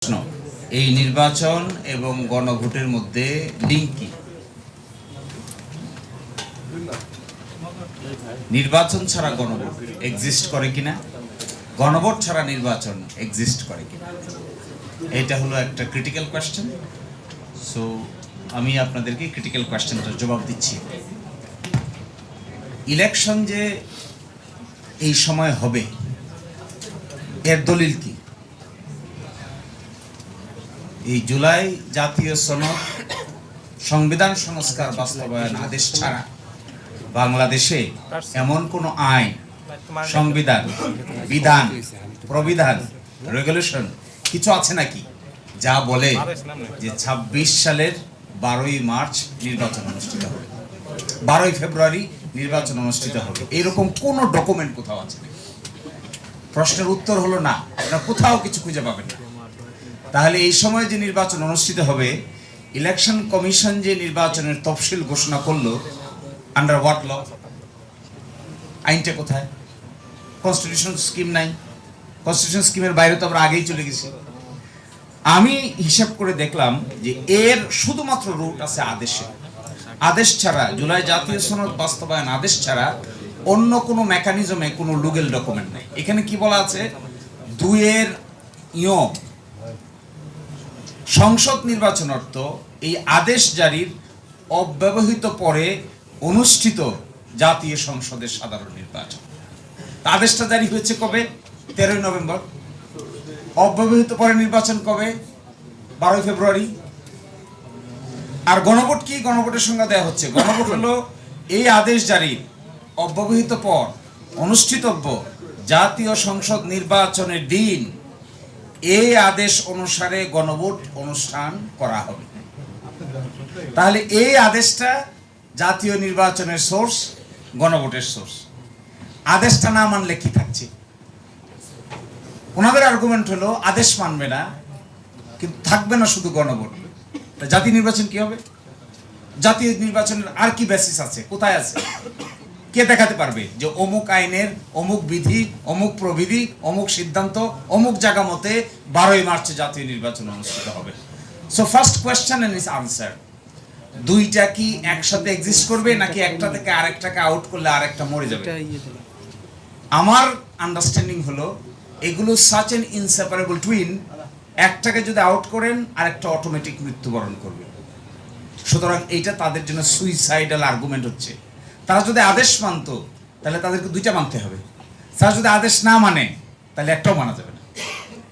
প্রশ্ন, এই নির্বাচন এবং গণভোটের মধ্যে লিঙ্ক কি? নির্বাচন ছাড়া গণভোট এক্সিস্ট করে কিনা, গণভোট ছাড়া নির্বাচন এক্সিস্ট করে কিনা, এটা হলো একটা ক্রিটিক্যাল কোয়েশ্চেন। সো আমি আপনাদেরকে ক্রিটিক্যাল কোয়েশ্চেনটার জবাব দিচ্ছি। ইলেকশন যে এই সময় হবে এর দলিল কি? এই জুলাই জাতীয় সনদ সংবিধান সংস্কার বাস্তবায়ন আদেশ ছাড়া বাংলাদেশে এমন কোন আইন, সংবিধান, বিধান, প্রবিধান, রেগুলেশন কিছু আছে নাকি যা বলে যে ২৬ সালের ১২ই মার্চ নির্বাচন অনুষ্ঠিত হবে, ১২ই ফেব্রুয়ারি নির্বাচন অনুষ্ঠিত হবে? এরকম কোন ডকুমেন্ট কোথাও আছে নাকি? প্রশ্নের উত্তর হলো না, আপনারা কোথাও কিছু খুঁজে পাবেন না। তাহলে এই সময় যে নির্বাচন অনুষ্ঠিত হবে, ইলেকশন কমিশন যে নির্বাচনের তফসিল ঘোষণা করলো, আন্ডার হোয়াট ল? আইনটা কোথায়? কনস্টিটিউশন স্কিম নাই। কনস্টিটিউশন স্কিমের বাইরে তো আমরা আগেই চলে গেছি। আমি হিসাব করে দেখলাম যে এর শুধুমাত্র রুট আছে আদেশে। আদেশ ছাড়া, জুলাই জাতীয় সনদ বাস্তবায়ন আদেশ ছাড়া অন্য কোনো মেকানিজমে কোনো লিগ্যাল ডকুমেন্ট নাই। এখানে কি বলা আছে? ২-এর সংসদ নির্বাচন অর্থ এই আদেশ জারির অব্যবহিত পরে অনুষ্ঠিত জাতীয় সংসদের সাধারণ নির্বাচন। আদেশটা জারি হয়েছে কবে? ১৩ই নভেম্বর। অব্যবহিত পরে নির্বাচন কবে? ১২ই ফেব্রুয়ারি। আর গণভোট কি? গণভোটের সংজ্ঞা দেওয়া হচ্ছে। গণভোট হলো এই আদেশ জারির অব্যবহিত পর অনুষ্ঠিতব্য জাতীয় সংসদ নির্বাচনের দিন এই আদেশ অনুসারে গণভোট অনুষ্ঠান করা হবে। তাহলে এই আদেশটা জাতীয় নির্বাচনের সোর্স, গণভোটের সোর্স। আদেশটা না মানলে কি থাকছে? ওনাদের আর্গুমেন্ট হলো আদেশ মানবে না, কিন্তু থাকবে না শুধু গণভোট। জাতীয় নির্বাচন কি হবে? জাতীয় নির্বাচনের আর কি বেসিস আছে? কোথায় আছে? কে দেখাতে পারবে যে অমুক আইনের অমুক বিধি, অমুক প্রবিধি, অমুক সিদ্ধান্ত, অমুক জায়গা মতে ১২ই মার্চে জাতীয় নির্বাচন অনুষ্ঠিত হবে? So first question and is answer. দুইটা কি একসাথে এক্সিস্ট করবে, নাকি একটা থেকে আরেকটাকে আউট করলে আরেকটা মরে যাবে? আমার আন্ডারস্ট্যান্ডিং হলো এগুলো সাচ এন ইনসেপারেবল টুইন। একটাকে যদি আউট করেন আরেকটা অটোমেটিক মৃত্যুবরণ করবে। সুতরাং এইটা তাদের জন্য সুইসাইডাল আর্গুমেন্ট হচ্ছে। তারা যদি আদেশ মানত তাহলে তাদেরকে দুইটা মানতে হবে। তারা যদি আদেশ না মানে তাহলে একটাও মানা যাবে না।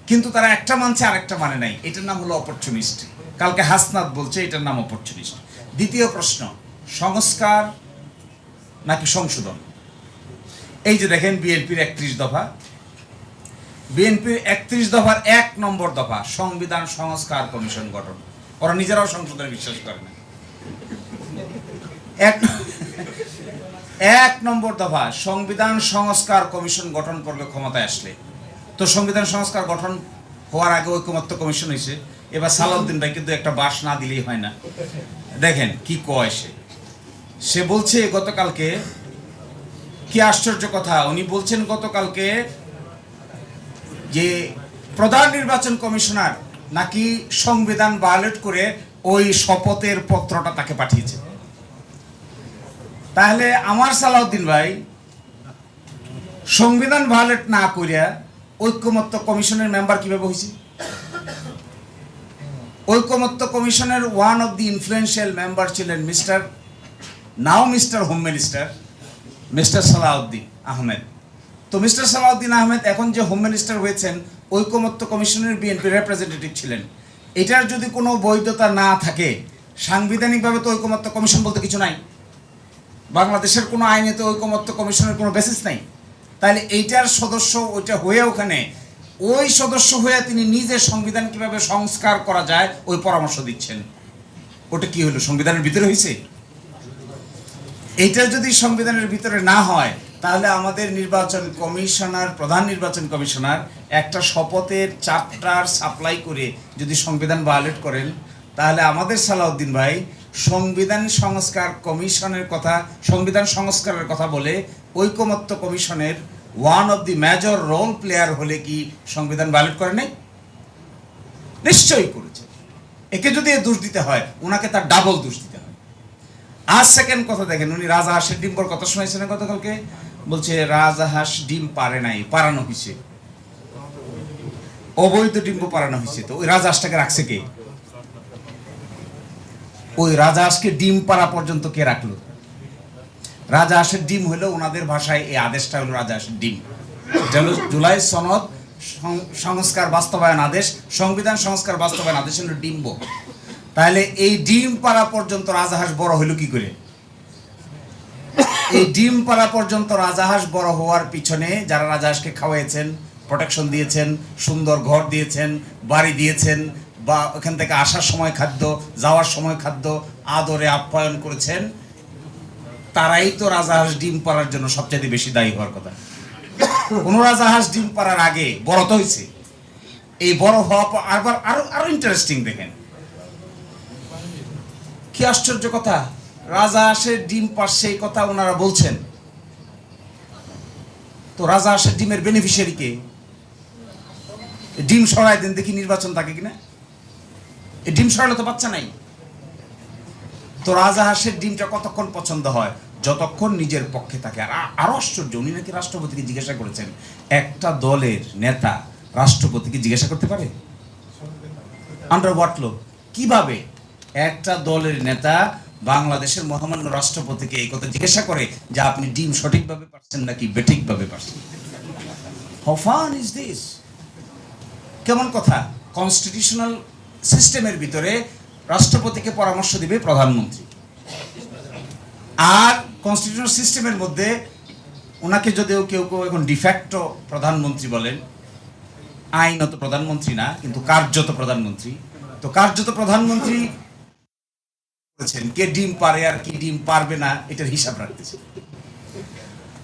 কিন্তু তারা একটা মানছে আরেকটা মানে নাই। এটার নাম হলো অপরচুনিস্ট। কালকে হাসনাত বলছে এটার নাম অপরচুনিস্ট। দ্বিতীয় প্রশ্ন, সংস্কার নাকি সংশোধন? এই যে দেখেন বিএনপির ৩১ দফা, বিএনপির ৩১ দফার ১ নম্বর দফা সংবিধান সংস্কার কমিশন গঠন। ওরা নিজেরাও সংশোধনে বিশ্বাস করে না। ১ নম্বর দফা সংবিধান সংস্কার কমিশন গঠন করবে ক্ষমতায় আসলে। তো সংবিধান সংস্কার গঠন হওয়ার আগে ঐকমত্য কমিশন হয়েছে। এবার সালাউদ্দিন ভাই কিন্তু একটা বাস না দিলেই হয় না। দেখেন কি কয় সে বলছে গতকালকে, কি আশ্চর্য কথা, উনি বলছেন গতকালকে যে প্রধান নির্বাচন কমিশনার নাকি সংবিধান ভায়োলেট করে ওই শপথের পত্রটা তাকে পাঠিয়েছে। তাহলে আমার সালাউদ্দিন ভাই সংবিধান ভায়োলেট না করিয়া ঐকমত্য কমিশনের মেম্বার কিভাবে হয়েছে? ঐকমত্য কমিশনের one of the influential member ছিলেন mister home minister mister Salahuddin Ahmed. তো মিস্টার সালাউদ্দিন আহমেদ এখন যে হোম মিনিস্টার হয়েছেন, ঐকমত্য কমিশনের বিএনপি রিপ্রেজেন্টেটিভ ছিলেন। এটার যদি কোনো বৈধতা না থাকে, সাংবিধানিকভাবে তো ঐকমত্য কমিশন বলতে কিছু নাই। বাংলাদেশের কোনো আইনে তো ঐকমত্য কমিশনের কোনো বেসিস নাই। তাহলে এইটার সদস্য ওইটা হয়ে ওখানে ওই সদস্য হয়ে তিনি নিজে সংবিধান কিভাবে সংস্কার করা যায় ওই পরামর্শ দিচ্ছেন। ওটা কি হলো? সংবিধানের ভিতরে হয়েছে? এইটা যদি সংবিধানের ভিতরে না হয় তাহলে আমাদের নির্বাচন কমিশনার, প্রধান নির্বাচন কমিশনার একটা শপথের চ্যাপ্টার সাপ্লাই করে যদি সংবিধান ভায়োলেট করেন, তাহলে আমাদের সালাউদ্দিন ভাই সংবিধান সংস্কার কমিশনের কথা, সংবিধান সংস্কারের কথা বলে ঐকমত্য কমিশনের one of the major role player হলে কি সংবিধান ভায়োলেট করে নাই? নিশ্চয়ই করেছে। একে যদি দোষ দিতে হয়, ওনাকে তার ডাবল দোষ দিতে হয়। আর সেকেন্ড কথা দেখেন, উনি রাজাহাঁসের ডিম্বর কথা শুনেছেন গতকালকে, বলছে রাজাহাঁস ডিম পারে নাই, পারানো হয়েছে, অবৈধ ডিম্ব পারানো হয়েছে। তো ওই রাজাহাঁসটাকে রাখছে কে? ওই রাজাহাঁসকে ডিম পাড়া পর্যন্ত কে রাখলো? রাজাহাঁসের ডিম হলো ওনাদের ভাষায়, এই আদেশটা হলো রাজাহাঁসের ডিম। এটা হলো জুলাই সনদ সংস্কার বাস্তবায়ন আদেশ, সংবিধান সংস্কার বাস্তবায়ন আদেশ হলো ডিম্ব। তাহলে এই ডিম পাড়া পর্যন্ত রাজাহাঁস বড় হইল কি করে? এই ডিম পাড়া পর্যন্ত রাজাহাঁস বড় হওয়ার পিছনে যারা রাজাহাঁসকে খাওয়াইছেন, প্রোটেকশন দিয়েছেন, সুন্দর ঘর দিয়েছেন, বাড়ি দিয়েছেন, বা ওখান থেকে আসার সময় খাদ্য, যাওয়ার সময় খাদ্য, আদরে আপ্যায়ন করেছেন, তারাই তো রাজাহাঁস ডিম পাড়ার জন্য সবচেয়ে বেশি দায়ী হওয়ার কথা। কোন রাজাহাঁস ডিম পাড়ার আগে বড় তো হয়েছে। এই বড় হওয়া আবার আরো আরো ইন্টারেস্টিং দেখেন, কি আশ্চর্য কথা, রাজাহাঁসের ডিম পারছে এই কথা ওনারা বলছেন। তো রাজাহাঁসের ডিমের বেনিফিশিয়ারি কে? ডিম সরাই দেন দেখি, নির্বাচন থাকে কিনা। এই ডিম সরালে তো বাচ্চা নাই। তো রাজাহাঁসের ডিমটা কতক্ষণ পছন্দ হয়? যতক্ষণ নিজের পক্ষে থাকে। আর আরো আশ্চর্য, উনি নাকি রাষ্ট্রপতিকে জিজ্ঞাসা করেছেন, একটা দলের নেতা রাষ্ট্রপতিকে জিজ্ঞাসা করতে পারে? আন্ডার হোয়াট ল? কিভাবে একটা দলের নেতা বাংলাদেশের মহামান্য রাষ্ট্রপতিকে এই কথা জিজ্ঞাসা করে যে আপনি ডিম সঠিকভাবে পারছেন নাকি বেঠিকভাবে পারছেন? How fun is this? কেমন কথা? কনস্টিটিউশনাল সিস্টেমের ভিতরে রাষ্ট্রপতিকে পরামর্শ দিবে প্রধানমন্ত্রী, আর কনস্টিটিউশনাল সিস্টেমের মধ্যে ওনাকে যদিও কেউ কেউ এখন ডিফ্যাক্টো প্রধানমন্ত্রী বলেন, আইনত প্রধানমন্ত্রী না কিন্তু কার্যত প্রধানমন্ত্রী। তো কার্যত প্রধানমন্ত্রী বলেছেন কে ডিম পারে আর কি ডিম পারবে না এটার হিসাব রাখতেছে।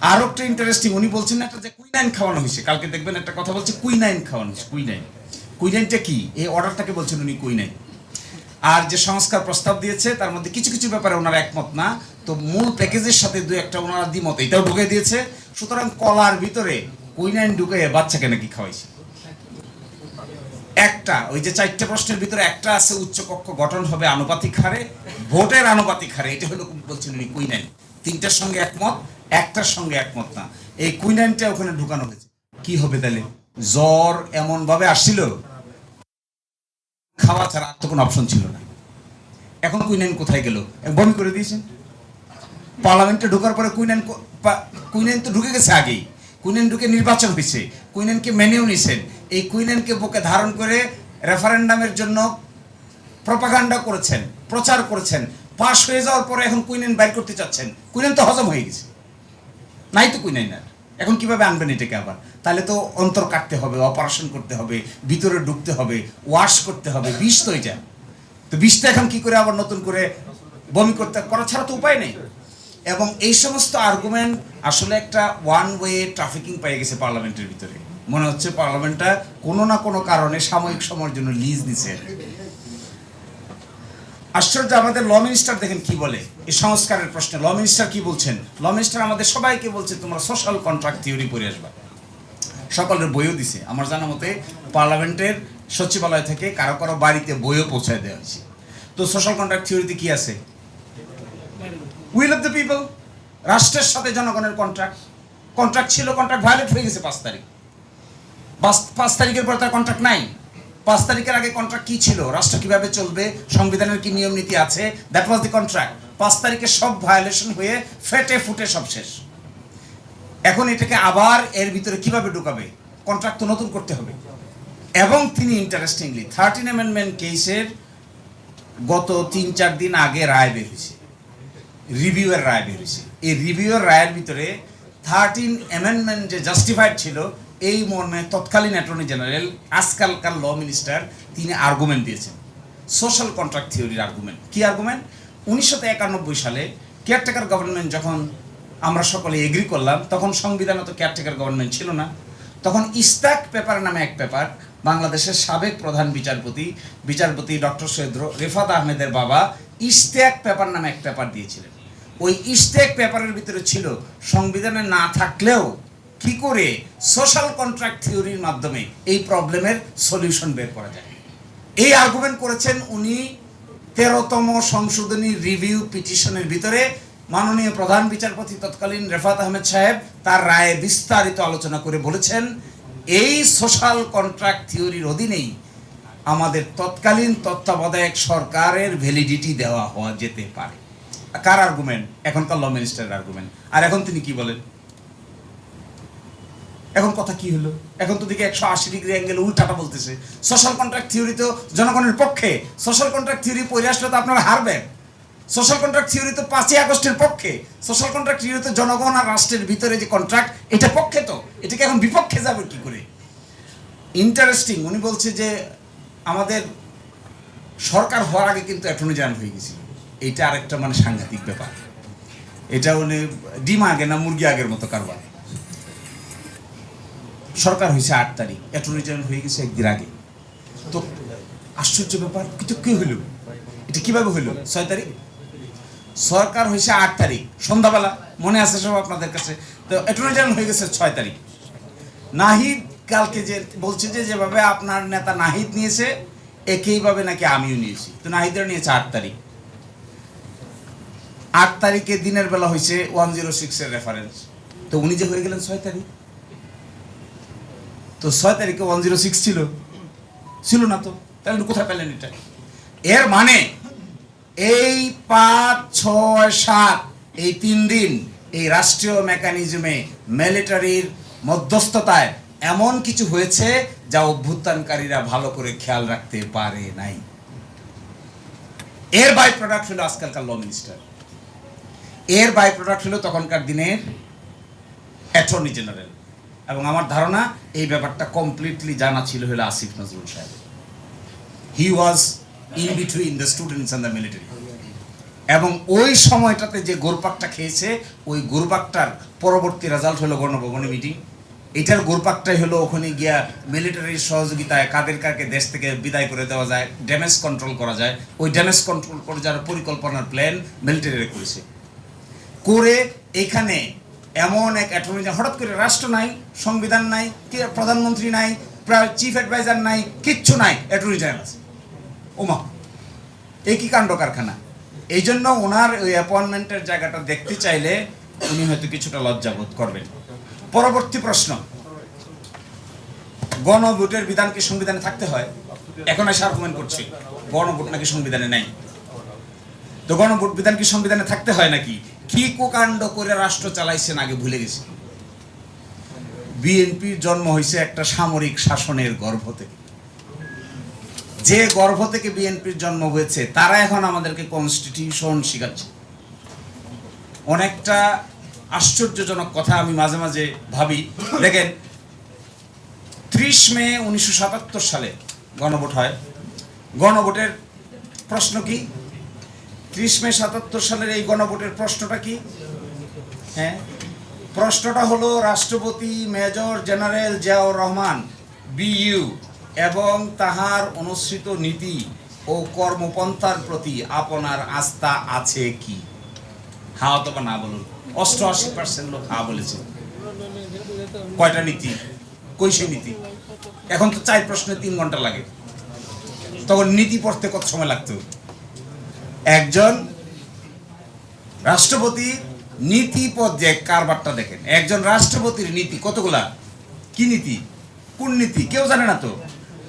আর একটা ইন্টারেস্টিং, উনি বলছেন একটা যে কুইনাইন খাওয়ানো হয়েছে, কালকে দেখবেন একটা কথা বলছে কুইনাইন খাওয়ানো হয়েছে। কুইনাইনটা কি? এই অর্ডারটাকে বলছেন উনি কুইনাইন। আর যে সংস্কার প্রস্তাব দিয়েছে তার মধ্যে কিছু কিছু ব্যাপারে ওনারা একমত না, তো মূল প্যাকেজের সাথে দু একটা ওনারা দ্বিমত, এটাও ঢুকে দিয়েছে। সুতরাং কলার ভিতরে কুইনাইন ঢুকে বাচ্চাকে নাকি খাওয়াইছে। একটা ওই যে 4টে প্রশ্নের ভিতরে একটা আছে উচ্চকক্ষ গঠন হবে আনুপাতিক হারে, ভোটের আনুপাতিক হারে, এটা হলো বলছেন উনি কুইনাইন। 3টার সঙ্গে একমত, একটার সঙ্গে একমত না। এই কুইনাইনটা ওখানে ঢুকানো হয়েছে। কি হবে তাহলে? জ্বর এমন ভাবে আসছিল, খাওয়া ছাড়া আর তো কোনো অপশন ছিল না। এখন কুইনাইন কোথায় গেল? বমি করে দিয়েছেন। পার্লামেন্টে ঢোকার পরে কুইনাইন তো ঢুকে গেছে আগেই। কুইনাইন ঢুকে নির্বাচন হয়েছে, কুইনাইনকে মেনেও নিছেন। এই কুইনাইনকে বুকে ধারণ করে রেফারেন্ডামের জন্য প্রপাগান্ডা করেছেন, প্রচার করেছেন। পাশ হয়ে যাওয়ার পরে এখন কুইনাইন বাইর করতে চাচ্ছেন। কুইনাইন তো হজম হয়ে গেছে, নাই তো কুইনাইন আর। এখন কিভাবে আনবেন এটাকে আবার? তাহলে তো অন্তর কাটতে হবে, অপারেশন করতে হবে, ভিতরে ঢুকতে হবে, ওয়াশ করতে হবে। বিষ তো এটা, তো বিষটা এখন কি করে আবার নতুন করে বমি করা ছাড়া তো উপায় নেই। এবং এই সমস্ত আর্গুমেন্ট আসলে একটা ওয়ান ওয়ে ট্রাফিকিং পেয়ে গেছে পার্লামেন্টের ভিতরে। মনে হচ্ছে পার্লামেন্টটা কোনো না কোনো কারণে সাময়িক সময়ের জন্য লিজ দিছে। আশ্চর্য, আমাদের ল মিনিস্টার দেখেন কি বলে এই সংস্কারের প্রশ্নে। ল মিনিস্টার কি বলছেন? ল মিনিস্টার আমাদের সবাইকে বলছে তোমরা সোশ্যাল কন্ট্রাক্ট থিওরি পড়ে আসবা। সকলের বইও দিছে আমার জানা মতে, পার্লামেন্টের সচিবালয় থেকে কারো কারো বাড়িতে বইও পৌঁছায় দেওয়া হয়েছে। তো সোশ্যাল কন্ট্রাক্ট থিওরিতে কি আছে? উইল অফ দ্য পিপল, রাষ্ট্রের সাথে জনগণের কন্ট্রাক্ট ছিল, কন্ট্রাক্ট ভায়োলেট হয়ে গেছে 5 তারিখ। 5 তারিখের পর তার কন্ট্রাক্ট নাই। 5 তারিখের আগে কন্ট্রাক্ট কি ছিল? রাষ্ট্র কিভাবে চলবে, সংবিধানের কি নিয়ম নীতি আছে, দ্যাট ওয়াজ দি কন্ট্রাক্ট। 5 তারিখে সব ভায়োলেশন হয়ে ফেটে ফুটে সব শেষ। এখন এটাকে আবার এর ভিতরে কিভাবে ঢুকাবে? কন্ট্রাক্ট তো নতুন করতে হবে। এবং তিনি ইন্টারেস্টিংলি 13 অ্যামেন্ডমেন্ট কেসের গত 3-4 দিন আগে রায় বের হয়েছে, রিভিউয়ের রায় বের হয়েছে। এই রিভিউয়ের রায়ের ভিতরে 13 অ্যামেন্ডমেন্ট যে জাস্টিফাইড ছিল এই মর্মে তৎকালীন অ্যাটর্নি জেনারেল, আজকালকার ল মিনিস্টার, তিনি আর্গুমেন্ট দিয়েছেন সোশ্যাল কন্ট্রাক্ট থিওরির আর্গুমেন্ট। কি আর্গুমেন্ট? 1991 সালে কেয়ারটেকার গভর্নমেন্ট যখন আমরা সকলে এগ্রি করলাম, তখন সংবিধানে তো কেয়ারটেকার গভর্নমেন্ট ছিল না। তখন ইস্তাক পেপার নামে এক পেপার, বাংলাদেশের সাবেক প্রধান বিচারপতি ডক্টর সৈয়দ রেফাত আহমেদের বাবা ইস্তেক পেপার নামে এক পেপার দিয়েছিলেন। ওই ইস্তেক পেপারের ভিতরে ছিল সংবিধানে না থাকলেও কি করে সোশ্যাল কন্ট্রাক্ট থিওরির মাধ্যমে এই প্রবলেমের সলিউশন বের করা যায়। এই আর্গুমেন্ট করেছেন উনি 13তম সংশোধনী রিভিউ পিটিশনের ভিতরে মাননীয় প্রধান বিচারপতি তৎকালীন রেফাত আহমেদ সাহেব তার রায়ে বিস্তারিত আলোচনা করে বলেছেন এই সোশ্যাল কন্ট্রাক্ট থিওরির অধীনেই আমাদের তৎকালীন তত্ত্বাবধায়ক সরকারের ভ্যালিডিটি দেওয়া হওয়া যেতে পারে। কার আর্গুমেন্ট? এখনকার ল মিনিস্টারের আর্গুমেন্ট। আর এখন তিনি কি বলেন? এখন কথা কি হলো? এখন তো দেখি 180 ডিগ্রি অ্যাঙ্গেল উল্টাটা বলতেছে। সোশ্যাল কন্ট্রাক্ট থিওরি তো জনগণের পক্ষে। সোশ্যাল কন্ট্রাক্ট থিওরি পড়ে আসলে তো আপনারা হারবেন। সোশ্যাল কন্ট্রাক্ট থিওরি তো 5ই আগস্টের পক্ষে। সোশ্যাল কন্ট্রাক্ট থিওরি তো জনগণ আর রাষ্ট্রের ভিতরে যে কন্ট্রাক্ট এটা পক্ষে, তো এটাকে এখন বিপক্ষে যাবে কি করে? ইন্টারেস্টিং, উনি বলছে যে আমাদের সরকার হওয়ার আগে কিন্তু অ্যাটর্নি জেনারেল হয়ে গেছিল। এইটা আরেকটা মানে সাংঘাতিক ব্যাপার। এটা উনি ডিম আগে না মুরগি আগের মতো কারবার। সরকার হয়েছে 8 তারিখ, অ্যাটর্নি জেনারেল হয়ে গেছে একদিন আগে। তো আশ্চর্য ব্যাপার, কিন্তু কি হইল? এটা কিভাবে হইল? 6 তারিখ সরকার হয়েছে 8 তারিখ সন্ধ্যাবেলা, মনে আছে সব আপনাদের কাছে। তো অ্যাটর্নি জেনারেল হয়ে গেছে 6 তারিখ। নাহিদ কালকে যে বলছে যে যেভাবে আপনার নেতা নাহিদ নিয়েছে একইভাবে নাকি আমিও নিয়েছি। তো নাহিদের নিয়েছে 8 তারিখ। 8 তারিখে দিনের বেলা হয়েছে 106 এর রেফারেন্স। তো উনি যে হয়ে গেলেন 6 তারিখ, তো 6 তারিখে 106 ছিল না, তো তাহলে কোথায় পেলেন এটা? এর মানে এই 5, 6, 7 এই 3 দিন এই রাষ্ট্রীয় মেকানিজমে মিলিটারির মধ্যস্থতায় এমন কিছু হয়েছে যা অভ্যুত্থানকারীরা ভালো করে খেয়াল রাখতে পারে নাই। এর বাই প্রোডাক্ট হলো আজকালকার ল মিনিস্টার। এর বাই প্রোডাক্ট হলো তখনকার দিনের অ্যাটর্নি জেনারেল। এবং আমার ধারণা এই ব্যাপারটা কমপ্লিটলি জানা ছিল হলো আসিফ নজরুল সাহেব। He was in between the students and the military. এবং ওই সময়টাতে যে গোরপাকটা খেয়েছে, ওই গোরপাকটার পরবর্তী রেজাল্ট হলো গণভবনে মিটিং। এটার গোরপাকটাই হলো ওখানে গিয়া মিলিটারির সহযোগিতায় কাদের কাকে দেশ থেকে বিদায় করে দেওয়া যায়, ড্যামেজ কন্ট্রোল করা যায়। ওই ড্যামেজ কন্ট্রোল করে যারা পরিকল্পনার প্ল্যান মিলিটারিরা করেছে, করে এখানে এমন এক অ্যাটর্নি জেনারেল, হঠাৎ করে রাষ্ট্র নাই, সংবিধান নাই, প্রধানমন্ত্রী নাই, চিফ অ্যাডভাইজার নাই, কিচ্ছু নাই, অ্যাটর্নি জেনারেল আছে। ওমা, এই কি কাণ্ড কারখানা! এই জন্য ওনার ওই অ্যাপয়েন্টমেন্টের জায়গাটা দেখতে চাইলে উনি হয়তো কিছুটা লজ্জাবোধ করবেন। পরবর্তী প্রশ্ন, গণভোটের বিধান কি সংবিধানে থাকতে হয়? এখন এসে আর্গুমেন্ট করছে গণভোট নাকি সংবিধানে নাই। তো গণভোট বিধান কি সংবিধানে থাকতে হয় নাকি? কি কুকাণ্ড করে রাষ্ট্র চালাইছেন আগে ভুলে গেছি। বিএনপির জন্ম হয়েছে একটা সামরিক শাসনের গর্ভ থেকে। যে গর্ভ থেকে বিএনপির জন্ম হয়েছে তারা এখন আমাদেরকে কনস্টিটিউশন শিখাচ্ছে। অনেকটা আশ্চর্যজনক কথা আমি মাঝে মাঝে ভাবি। দেখেন, 30 মে 1977 সালে গণভোট হয়। গণভোটের প্রশ্ন কি? 30 মে 77 সালের এই গণভোটের প্রশ্নটা কি? হ্যাঁ, প্রশ্নটা হলো রাষ্ট্রপতি major general Ziaur Rahman BU এবং তাহার অনুসৃত নীতি ও কর্মপন্থার প্রতি আপনার আস্থা আছে কি? হ্যাঁ অথবা না বলুন। 88% লোক হ্যাঁ বলেছে। কয়টা নীতি? কই সেই নীতি? এখন তো 4 প্রশ্নে 3 ঘন্টা লাগে, তখন নীতি পড়তে কত সময় লাগতো? একজন রাষ্ট্রপতি নীতি পদ যে কারবারটা দেখেন, একজন রাষ্ট্রপতির নীতি কতগুলা? কি নীতি? কোন নীতি? কেউ জানে না তো।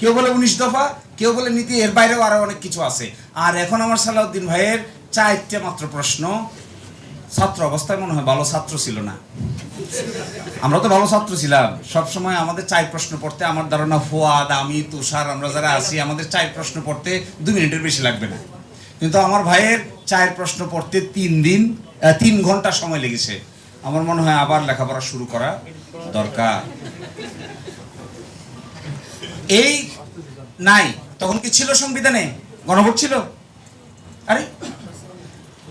কেউ বলে 19 দফা, কেউ বলে নীতি, এর বাইরেও আরো অনেক কিছু আছে। আর এখন আমার সালাউদ্দিন ভাইয়ের 4টে মাত্র প্রশ্ন। ছাত্র অবস্থায় মনে হয় ভালো ছাত্র ছিল না, আমরা তো ভালো ছাত্র ছিলাম। সবসময় আমাদের 4 প্রশ্ন পড়তে, আমার ধারণা ফুয়াদ, আমি, তুষার, আমরা যারা আছি, আমাদের 4 প্রশ্ন পড়তে 2 মিনিটের বেশি লাগবে না। কিন্তু আমার ভাইয়ের 4 প্রশ্ন পড়তে 3 ঘন্টা সময় লেগেছে। আমার মনে হয় আবার লেখাপড়া শুরু করা দরকার। এই নাই, তখন কি ছিল সংবিধানে? গণভোট ছিল? আরে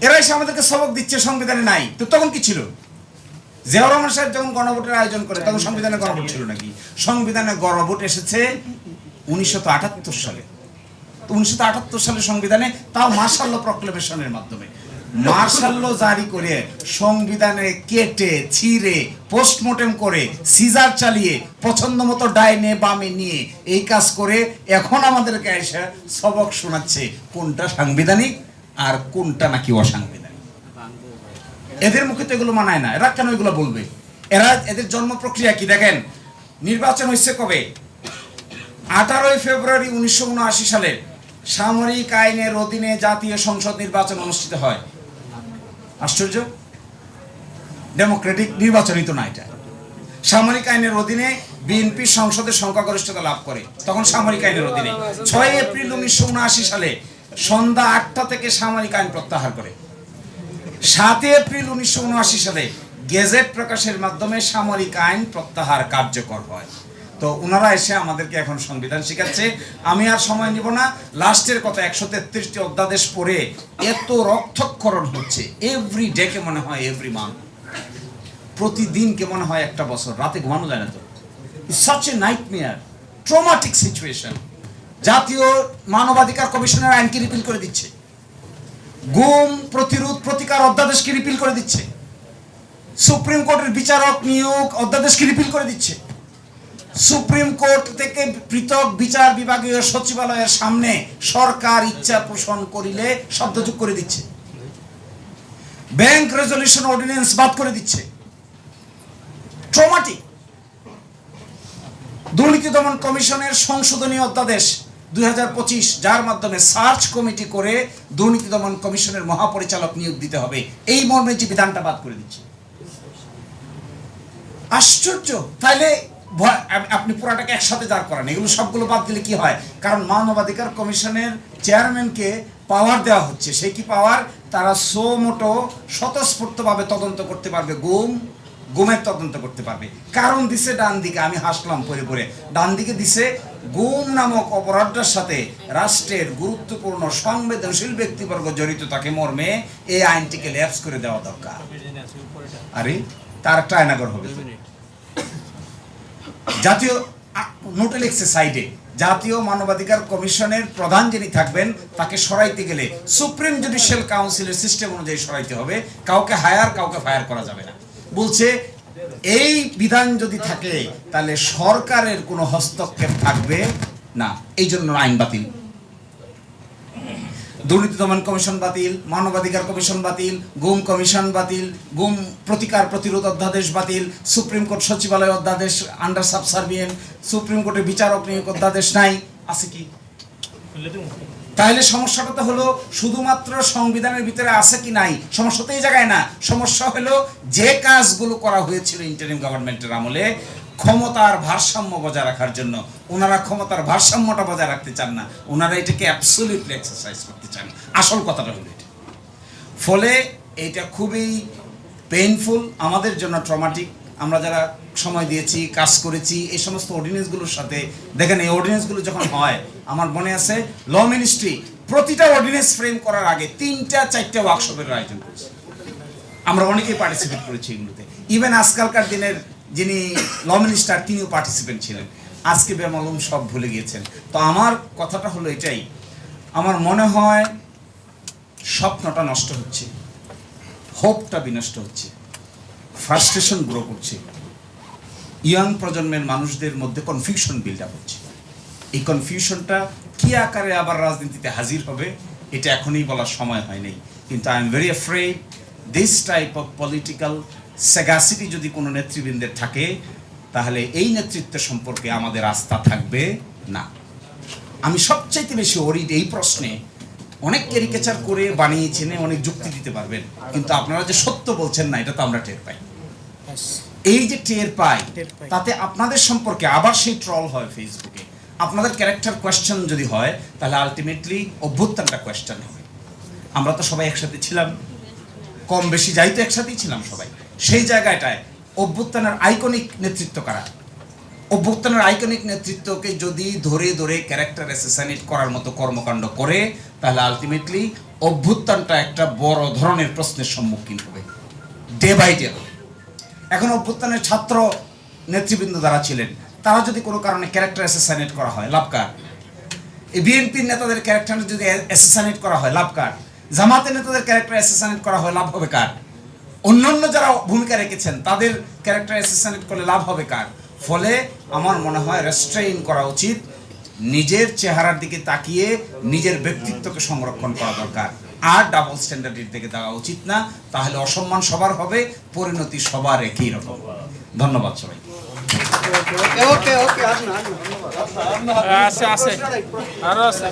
এরা এসে আমাদেরকে সবক দিচ্ছে সংবিধানে নাই, তো তখন কি ছিল? জিয়াউর রহমান সাহেব যখন গণভোটের আয়োজন করে তখন সংবিধানে গণভোট ছিল নাকি? সংবিধানে গণভোট এসেছে 1978 সালে। তো 1978 সালে সংবিধানে, তাও মার্শাল ল প্রক্লেমেশনের মাধ্যমে। মার্শাল ল জারি করে সংবিধানে কেটে ছিঁড়ে পোস্টমর্টেম করে সিজার চালিয়ে পছন্দ মতো ডাইনে বামে নিয়ে এই কাজ করে এখন আমাদেরকে এসে সবক শোনাচ্ছে কোনটা সাংবিধানিক আর কোনটা নাকি অসাংবিধানিক। এদের মুখে তো এগুলো মানায় না, এরা কেন এগুলো বলবে? এদের জন্ম প্রক্রিয়া কি দেখেন। নির্বাচন হয়েছে কবে? 18 ফেব্রুয়ারি 1979 সালে সামরিক আইনের অধীনে জাতীয় সংসদ নির্বাচন অনুষ্ঠিত হয়। আশ্চর্য, ডেমোক্রেটিক নির্বাচনই তো না এটা। সামরিক আইনের অধীনে বিএনপি সংসদের সংখ্যাগরিষ্ঠতা লাভ করে, তখন সামরিক আইনের অধীনে। 6 এপ্রিল 1979 সালে সন্ধ্যা 8টা থেকে সামরিক আইন প্রত্যাহার করে। 7 এপ্রিল 1979 সালে গেজেট প্রকাশের মাধ্যমে সামরিক আইন প্রত্যাহার কার্যকর হয়। তো ওনারা এসে আমাদেরকে এখন সংবিধান শিখাচ্ছে। আমি আর সময় নিব না, লাস্টের কথা 133টি অধ্যাদেশ পড়ে এত রক্তক্ষরণ হচ্ছে, এভরি ডে কে মনে হয় এভরি মান্থ, প্রতিদিনকে মনে হয় একটা বছর, রাতে ঘুমানো যায় না। তো such a nightmare, traumatic situation. জাতীয় মানবাধিকার কমিশনের আইনকে রিপিল করে দিচ্ছে, গুম প্রতিরোধ প্রতিকার অধ্যাদেশকে রিপিল করে দিচ্ছে, সুপ্রিম কোর্টের বিচারক নিয়োগ অধ্যাদেশকে রিপিল করে দিচ্ছে, সুপ্রিম কোর্ট থেকে পৃথক বিচার বিভাগীয় সচিবালয়ের সামনে সরকার ইচ্ছা পোষণ করিলে শব্দযোগ করে দিচ্ছে, ব্যাংক রেজলিউশন অর্ডিন্যান্স বাদ করে দিচ্ছে। ট্রমাটিক। দুর্নীতি দমন কমিশনের সংশোধনী অধ্যাদেশ 2025, যার মাধ্যমে সার্চ কমিটি করে দুর্নীতি দমন কমিশনের মহাপরিচালক নিয়োগ দিতে হবে, এই মর্মে যে বিধানটা বাদ করে দিচ্ছে। আশ্চর্য। তাইলে আপনি পুরাটাকে একসাথে দাঁড় করান, এগুলো সবগুলো বাদ দিলে কি হয়? কারণ মানবাধিকার কমিশনের চেয়ারম্যানকে পাওয়ার দেওয়া হচ্ছে। সে কি পাওয়ার? তারা সো মোটো স্বতঃস্ফূর্তভাবে তদন্ত করতে পারবে, গুমের তদন্ত করতে পারবে। কারণ দিছে ডান দিকে, আমি হাসলাম পরে পরে, ডান দিকে দিছে গুম নামক অপরাধটার সাথে রাষ্ট্রের গুরুত্বপূর্ণ সংবেদনশীল ব্যক্তিবর্গ জড়িত থাকে মর্মে এই আইনটিকে ল্যাপস করে দেওয়া দরকার। আরে তার একটা আয়নাগর হবে। জাতীয় নোটে লিখছে সাইডে, জাতীয় মানবাধিকার কমিশনের প্রধান যিনি থাকবেন তাকে সরাইতে গেলে সুপ্রিম জুডিশিয়াল কাউন্সিলের সিস্টেম অনুযায়ী সরাইতে হবে, কাউকে হায়ার কাউকে ফায়ার করা যাবে না। বলছে এই বিধান যদি থাকে তাহলে সরকারের কোনো হস্তক্ষেপ থাকবে না, এই জন্য আইন বাতিল। দুর্নীতি দমন কমিশন বাতিল, মানবাধিকার কমিশন বাতিল, গুম কমিশন বাতিল, গুম প্রতিকার প্রতিরোধ অধ্যাদেশ বাতিল, সুপ্রিম কোর্ট সচিবালয় অধ্যাদেশ আন্ডার সাবসার্ভিয়েন্ট, সুপ্রিম কোর্টের বিচারক নিয়োগ অধ্যাদেশ নাই, আছে কি? তাহলে সমস্যাটা তো হলো শুধুমাত্র সংবিধানের ভিতরে আছে কি নাই, সমস্যা তো এই জায়গায় না। সমস্যা হলো যে কাজগুলো করা হয়েছিল ইন্টারিম গভর্নমেন্টের আমলে ক্ষমতার ভারসাম্য বজায় রাখার জন্য, ওনারা ক্ষমতার ভারসাম্যটা বজায় রাখতে চান না, ওনারা এটাকে অ্যাবসলিউটলি এক্সারসাইজ করতে চান। আসল কথাটা হলো এটা। ফলে এটা খুবই পেইনফুল আমাদের জন্য, ট্রমাটিক। আমরা যারা সময় দিয়েছি, কাজ করেছি এই সমস্ত অর্ডিন্যান্সগুলোর সাথে, দেখেন এই অর্ডিন্যান্সগুলো যখন হয়, আমার মনে আছে ল মিনিস্ট্রি প্রতিটা অর্ডিন্যান্স ফ্রেম করার আগে 3-4টা ওয়ার্কশপের আয়োজন করেছে। আমরা অনেকেই পার্টিসিপেট করেছি এগুলোতে। ইভেন আজকালকার দিনের যিনি ল মিনিস্টার তিনিও পার্টিসিপেন্ট ছিলেন, আজকে বেমালুম সব ভুলে গিয়েছেন। তো আমার কথাটা হলো এটাই, আমার মনে হয় স্বপ্নটা নষ্ট হচ্ছে, হোপটা বিনষ্ট হচ্ছে, ফ্রাস্ট্রেশন গ্রো করছে, ইয়াং প্রজন্মের মানুষদের মধ্যে কনফিউশন বিল্ড আপ হচ্ছে। এই কনফিউশনটা কি আকারে আবার রাজনীতিতে হাজির হবে এটা এখনই বলার সময় হয় নাই। কিন্তু I am very afraid this type of political sagacity যদি কোনো নেতৃবৃন্দের থাকে, তাহলে এই নেতৃত্ব সম্পর্কে আমাদের আস্থা থাকবে না। আমি সবচাইতে বেশি ওরিড এই প্রশ্নে, অনেক ক্যারিকেচার করে বানিয়েছেন, অনেক যুক্তি দিতে পারবেন, কিন্তু আপনারা যে সত্য বলছেন না, এটা তো আমরা টের পাই। এই যে টের পাই, তাতে আপনাদের সম্পর্কে আবার সেই ট্রল হয় ফেসবুকে। আপনাদের ক্যারেক্টার কোয়েশ্চেন যদি হয়, তাহলে আলটিমেটলি অভ্যুত্থানটা কোয়েশ্চেন হবে। আমরা তো সবাই একসাথে ছিলাম, কম বেশি যাই তো একসাথেই ছিলাম সবাই। সেই জায়গাটায় অভ্যুত্থানের আইকনিক নেতৃত্ব কারা? অভ্যুত্থানের আইকনিক নেতৃত্বকে যদি ধরে ধরে ক্যারেক্টার অ্যাসাসিনেট করার মতো কর্মকাণ্ড করে, তাহলে আলটিমেটলি অভ্যুত্থানটা একটা বড় ধরনের প্রশ্নের সম্মুখীন হবে, ডে বাই ডে। এখন অভ্যুত্থানের ছাত্র নেতৃবৃন্দ যারা ছিলেন, তারা যদি কোনো কারণে ক্যারেক্টার অ্যাসাসিনেট করা হয়, লাভ কার? এই বিএনপির নেতাদের ক্যারেক্টার যদি অ্যাসাসিনেট করা হয়, লাভ কার? জামাতের নেতাদের ক্যারেক্টার অ্যাসাসিনেট করা হয়, লাভ হবে কার? অন্যান্য যারা ভূমিকা রেখেছেন তাদের ক্যারেক্টার অ্যাসাসিনেট করলে লাভ হবে কার? ফলে আমার মনে হয় রেস্ট্রেইন করা উচিত, নিজের চেহারার দিকে তাকিয়ে নিজের ব্যক্তিত্বকে সংরক্ষণ করা দরকার, আর ডাবল স্ট্যান্ডার্ডের দিকে দেওয়া উচিত না। তাহলে অসম্মান সবার হবে, পরিণতি সবার একই রকম। ধন্যবাদ সবাই। আছে আছে আরো আছে।